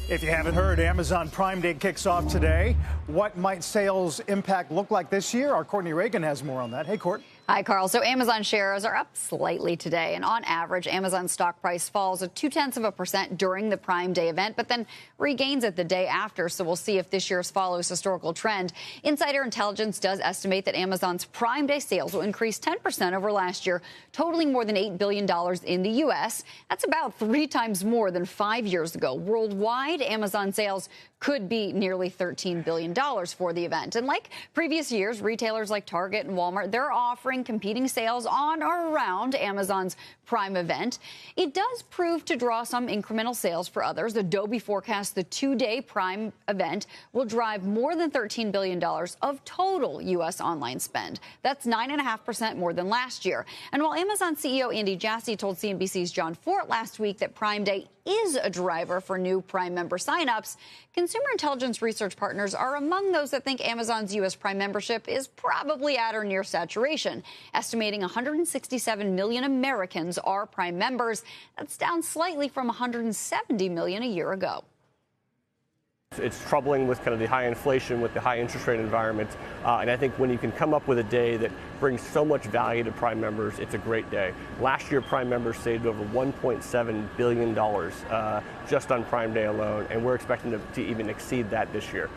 If you haven't heard, Amazon Prime Day kicks off today. What might sales impact look like this year? Our Courtney Reagan has more on that. Hey, Court. Hi, Carl. So Amazon shares are up slightly today. And on average, Amazon's stock price falls at 0.2% during the Prime Day event, but then regains it the day after. So we'll see if this year's follows historical trend. Insider intelligence does estimate that Amazon's Prime Day sales will increase 10% over last year, totaling more than $8 billion in the U.S. That's about 3 times more than 5 years ago. Worldwide, Amazon sales could be nearly $13 billion for the event. And like previous years, retailers like Target and Walmart, they're offering competing sales on or around Amazon's Prime event. It does prove to draw some incremental sales for others. Adobe forecasts the 2-day Prime event will drive more than $13 billion of total U.S. online spend. That's 9.5% more than last year. And while Amazon CEO Andy Jassy told CNBC's John Fort last week that Prime Day is a driver for new Prime member signups, consumer intelligence research partners are among those that think Amazon's U.S. Prime membership is probably at or near saturation, estimating 167 million Americans are Prime members. That's down slightly from 170 million a year ago. It's troubling with kind of the high inflation, with the high interest rate environment. And I think when you can come up with a day that brings so much value to Prime members, it's a great day. Last year, Prime members saved over $1.7 billion just on Prime Day alone, and we're expecting to even exceed that this year.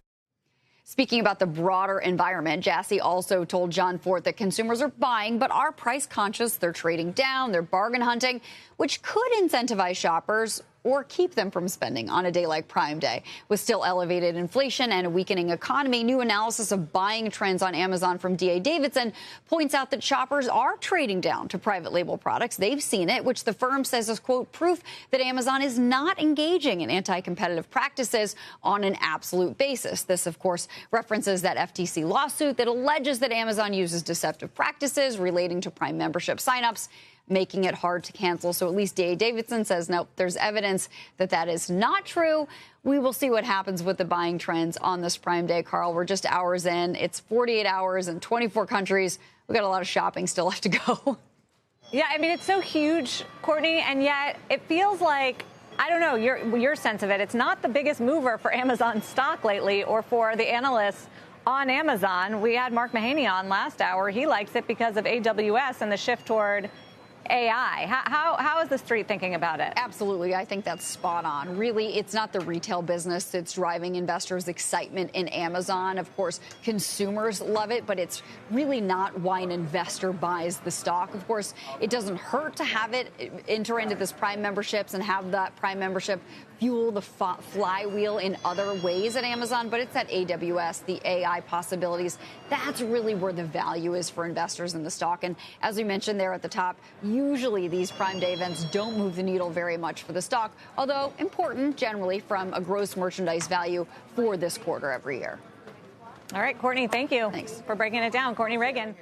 Speaking about the broader environment, Jassy also told John Fort that consumers are buying but are price conscious. They're trading down, they're bargain hunting, which could incentivize shoppers or keep them from spending on a day like Prime Day. With still elevated inflation and a weakening economy, new analysis of buying trends on Amazon from D.A. Davidson points out that shoppers are trading down to private label products. They've seen it, which the firm says is, quote, proof that Amazon is not engaging in anti-competitive practices on an absolute basis. This, of course, references that FTC lawsuit that alleges that Amazon uses deceptive practices relating to Prime membership signups, making it hard to cancel. So at least D.A. Davidson says, nope, there's evidence that that is not true. We will see what happens with the buying trends on this Prime Day, Carl. We're just hours in. It's 48 hours in 24 countries. We've got a lot of shopping still left to go. Yeah, I mean, it's so huge, Courtney, and yet it feels like, I don't know, your sense of it, it's not the biggest mover for Amazon stock lately or for the analysts on Amazon. We had Mark Mahaney on last hour. He likes it because of AWS and the shift toward AI. How is the street thinking about it? Absolutely. I think that's spot on. Really, it's not the retail business that's driving investors' excitement in Amazon. Of course, consumers love it, but it's really not why an investor buys the stock. Of course, it doesn't hurt to have it enter into this Prime memberships and have that Prime membership fuel the flywheel in other ways at Amazon, but it's that AWS, the AI possibilities. That's really where the value is for investors in the stock. And as we mentioned there at the top, usually these Prime Day events don't move the needle very much for the stock, although important generally from a gross merchandise value for this quarter every year. All right, Courtney, thank you. Thanks for breaking it down. Courtney Reagan.